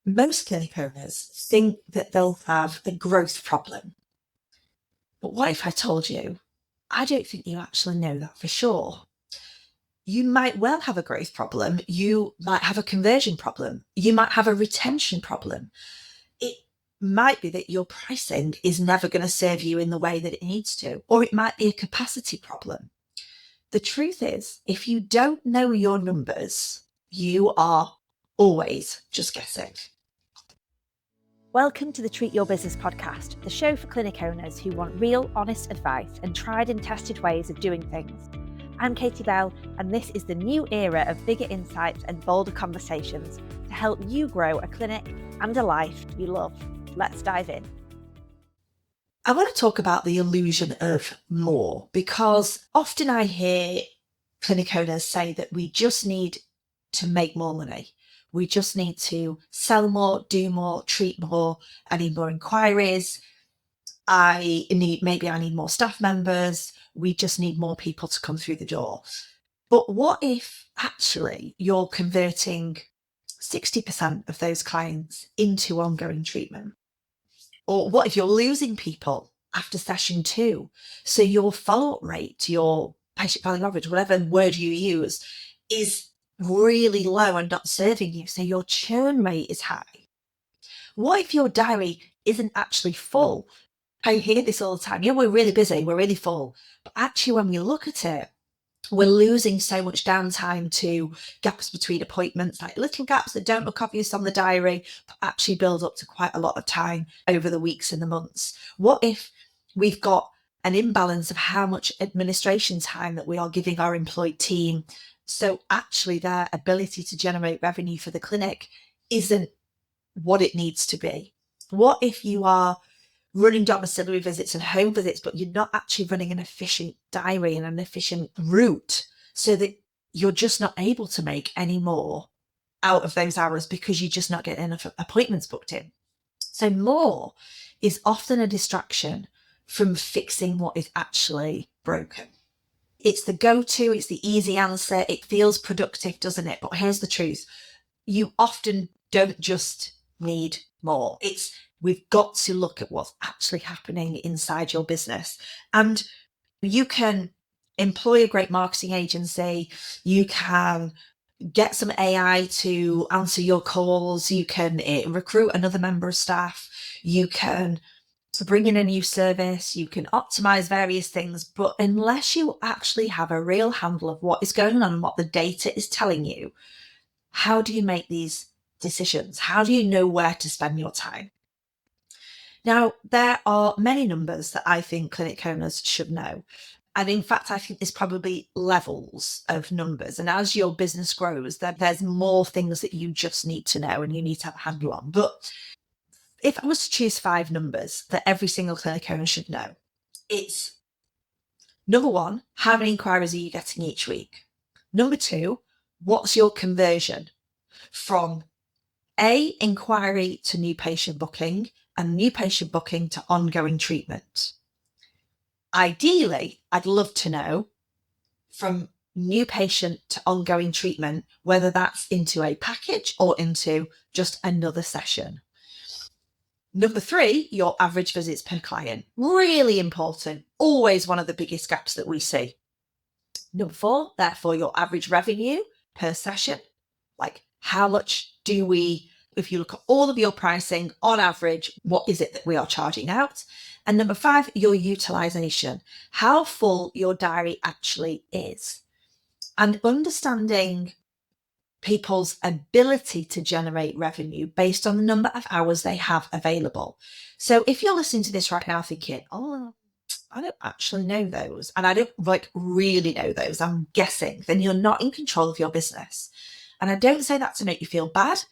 Most clinic owners think that they'll have a growth problem. But what if I told you, I don't think you actually know that for sure. You might well have a growth problem. You might have a conversion problem. You might have a retention problem. It might be that your pricing is never going to serve you in the way that it needs to, or it might be a capacity problem. The truth is, if you don't know your numbers, you are always just guessing. Welcome to the Treat Your Business podcast, the show for clinic owners who want real, honest advice and tried and tested ways of doing things. I'm Katie Bell, and this is the new era of bigger insights and bolder conversations to help you grow a clinic and a life you love. Let's dive in. I want to talk about the illusion of more, because often I hear clinic owners say that we just need to make more money. We just need to sell more, do more, treat more. I need more inquiries. I need more staff members. We just need more people to come through the door. But what if actually you're converting 60% of those clients into ongoing treatment? Or what if you're losing people after session 2? So your follow-up rate, your patient value average, whatever word you use, is really low and not serving you. So your churn rate is high. What if your diary isn't actually full? I hear this all the time. Yeah, we're really busy, we're really full. But actually, when we look at it, we're losing so much downtime to gaps between appointments, like little gaps that don't look obvious on the diary, but actually build up to quite a lot of time over the weeks and the months. What if we've got an imbalance of how much administration time that we are giving our employed team? So actually their ability to generate revenue for the clinic isn't what it needs to be. What if you are running domiciliary visits and home visits, but you're not actually running an efficient diary and an efficient route, so that you're just not able to make any more out of those hours because you're just not getting enough appointments booked in? So more is often a distraction from fixing what is actually broken. It's the go-to, it's the easy answer. It feels productive, doesn't it? But here's the truth. You often don't just need more. We've got to look at what's actually happening inside your business. And you can employ a great marketing agency. You can get some AI to answer your calls. You can recruit another member of staff. You can bring in a new service. You can optimize various things. But unless you actually have a real handle of what is going on and what the data is telling you, how do you make these decisions? How do you know where to spend your time? Now, there are many numbers that I think clinic owners should know. And in fact, I think there's probably levels of numbers. And as your business grows, there's more things that you just need to know and you need to have a handle on. But if I was to choose 5 numbers that every single clinic owner should know, it's number 1, how many inquiries are you getting each week? Number 2, what's your conversion from inquiry to new patient booking and new patient booking to ongoing treatment? Ideally, I'd love to know from new patient to ongoing treatment, whether that's into a package or into just another session. Number 3, your average visits per client. Really important. Always one of the biggest gaps that we see. Number 4, therefore, your average revenue per session. Like, how much do we, if you look at all of your pricing on average, what is it that we are charging out? And number 5, your utilization, how full your diary actually is. And understanding people's ability to generate revenue based on the number of hours they have available. So if you're listening to this right now thinking, oh, I don't actually know those, and I don't really know those, I'm guessing, then you're not in control of your business. And I don't say that to make you feel bad.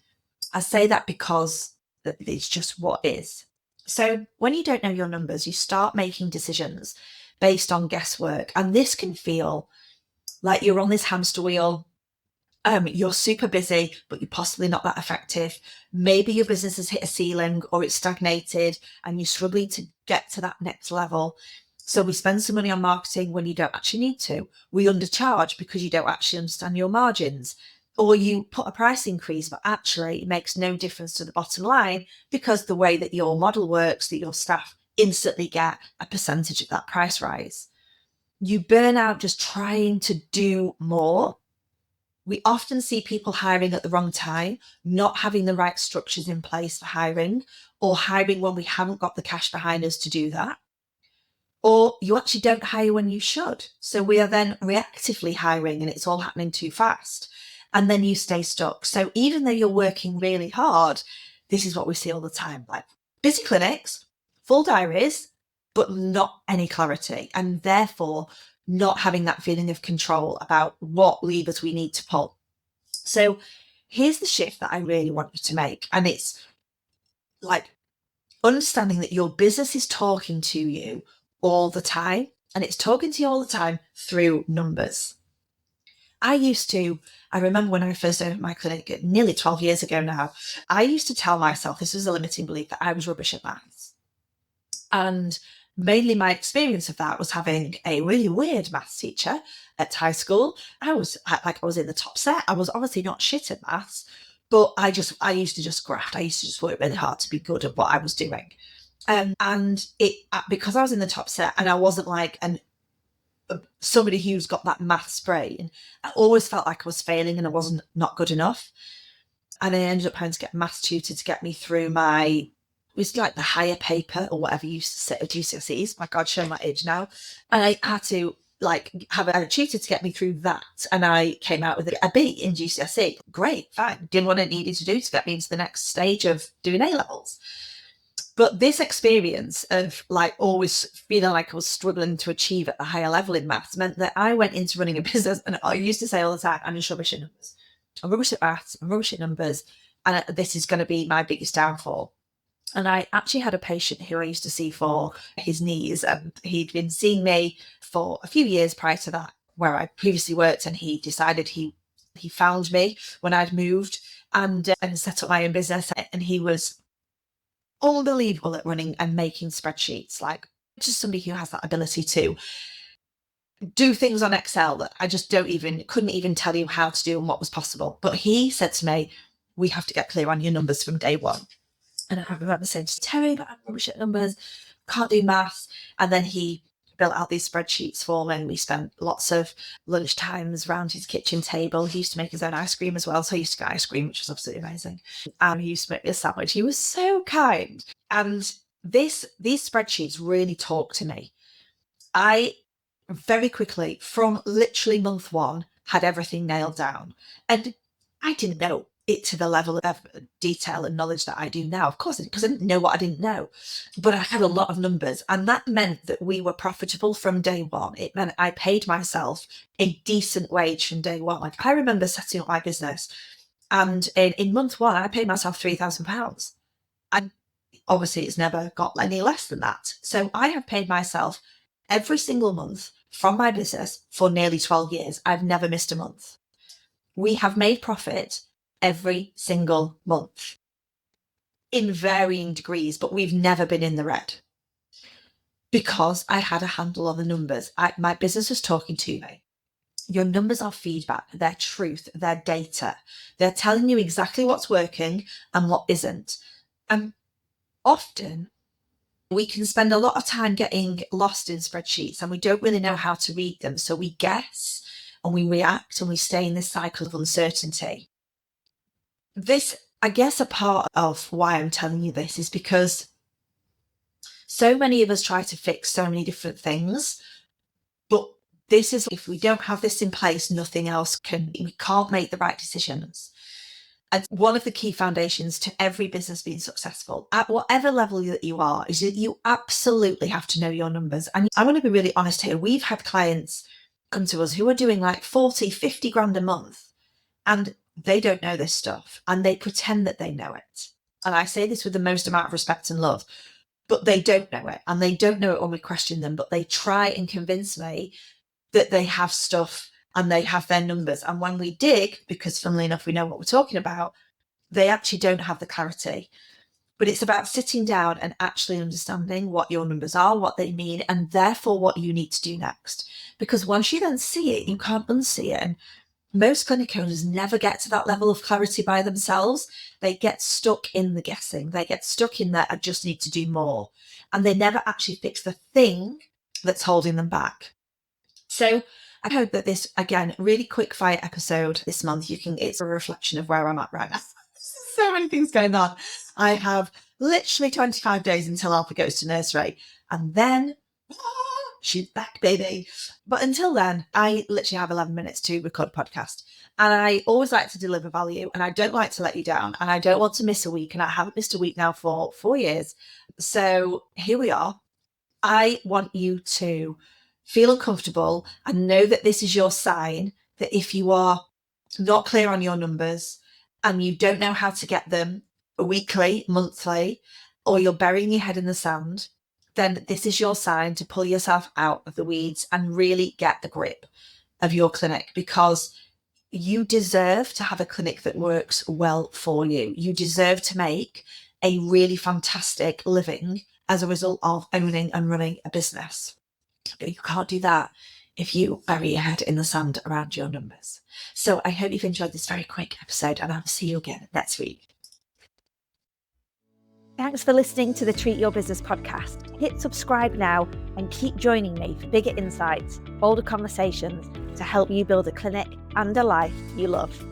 I say that because it's just what is. So when you don't know your numbers, you start making decisions based on guesswork. And this can feel like you're on this hamster wheel. You're super busy, but you're possibly not that effective. Maybe your business has hit a ceiling or it's stagnated and you're struggling to get to that next level. So we spend some money on marketing when you don't actually need to. We undercharge because you don't actually understand your margins. Or you put a price increase, but actually it makes no difference to the bottom line because the way that your model works, that your staff instantly get a percentage of that price rise. You burn out just trying to do more. We often see people hiring at the wrong time, not having the right structures in place for hiring, or hiring when we haven't got the cash behind us to do that. Or you actually don't hire when you should. So we are then reactively hiring and it's all happening too fast. And then you stay stuck. So even though you're working really hard, this is what we see all the time, like busy clinics, full diaries, but not any clarity. And therefore not having that feeling of control about what levers we need to pull. So here's the shift that I really want you to make. And it's like understanding that your business is talking to you all the time, and it's talking to you all the time through numbers. I remember when I first opened my clinic nearly 12 years ago now, I used to tell myself, this was a limiting belief, that I was rubbish at maths. And mainly my experience of that was having a really weird maths teacher at high school. I was in the top set. I was obviously not shit at maths, but I used to just graft. I used to just work really hard to be good at what I was doing. And it, because I was in the top set and I wasn't like somebody who's got that maths brain, I always felt like I was failing and I wasn't not good enough. And I ended up having to get a maths tutor to get me through it was like the higher paper or whatever you used to say at GCSEs. My God, showing my age now. And I had to have a tutor to get me through that. And I came out with a B in GCSE. Great, fine. Did what I needed to do to get me into the next stage of doing A-levels. But this experience of always feeling like I was struggling to achieve at the higher level in maths meant that I went into running a business, and I used to say all the time, I'm just rubbish at numbers. I'm rubbish at maths, I'm rubbish at numbers, and this is going to be my biggest downfall. And I actually had a patient who I used to see for his knees, and he'd been seeing me for a few years prior to that, where I previously worked, and he decided he found me when I'd moved and set up my own business, and he was unbelievable at running and making spreadsheets, just somebody who has that ability to do things on Excel that I just couldn't even tell you how to do and what was possible. But he said to me, we have to get clear on your numbers from day one. And I remember saying, Terry, but I'm rubbish at numbers, can't do maths. And then he built out these spreadsheets for me, and we spent lots of lunch times around his kitchen table. He used to make his own ice cream as well. So he used to get ice cream, which was absolutely amazing. And he used to make me a sandwich. He was so kind. And these spreadsheets really talk to me. I very quickly, from literally month one, had everything nailed down. And I didn't know it to the level of detail and knowledge that I do now. Of course, because I didn't know what I didn't know. But I had a lot of numbers, and that meant that we were profitable from day one. It meant I paid myself a decent wage from day one. I remember setting up my business, and in month one, I paid myself £3,000. And obviously, it's never got any less than that. So I have paid myself every single month from my business for nearly 12 years. I've never missed a month. We have made profit every single month in varying degrees, but we've never been in the red because I had a handle on the numbers. My business was talking to me. Your numbers are feedback, they're truth, they're data. They're telling you exactly what's working and what isn't. And often we can spend a lot of time getting lost in spreadsheets and we don't really know how to read them. So we guess and we react and we stay in this cycle of uncertainty. This, I guess, a part of why I'm telling you this is because so many of us try to fix so many different things, but this is, if we don't have this in place, nothing else we can't make the right decisions. And one of the key foundations to every business being successful at whatever level that you are is that you absolutely have to know your numbers. And I want to be really honest here. We've had clients come to us who are doing 40, 50 grand a month, and they don't know this stuff and they pretend that they know it. And I say this with the most amount of respect and love, but they don't know it, and they don't know it when we question them, but they try and convince me that they have stuff and they have their numbers. And when we dig, because funnily enough, we know what we're talking about, they actually don't have the clarity. But it's about sitting down and actually understanding what your numbers are, what they mean, and therefore what you need to do next. Because once you then see it, you can't unsee it. And Most clinic owners never get to that level of clarity by themselves. They get stuck in the guessing. They get stuck in that I just need to do more. And they never actually fix the thing that's holding them back. So I hope that this, again, really quick fire episode this month, it's a reflection of where I'm at right now. So many things going on. I have literally 25 days until Alpha goes to nursery. And then she's back, baby. But until then, I literally have 11 minutes to record a podcast. And I always like to deliver value, and I don't like to let you down, and I don't want to miss a week. And I haven't missed a week now for 4 years. So here we are. I want you to feel uncomfortable and know that this is your sign that if you are not clear on your numbers and you don't know how to get them weekly, monthly, or you're burying your head in the sand, then this is your sign to pull yourself out of the weeds and really get the grip of your clinic, because you deserve to have a clinic that works well for you. You deserve to make a really fantastic living as a result of owning and running a business. But you can't do that if you bury your head in the sand around your numbers. So I hope you've enjoyed this very quick episode, and I'll see you again next week. Thanks for listening to the Treat Your Business podcast. Hit subscribe now and keep joining me for bigger insights, bolder conversations to help you build a clinic and a life you love.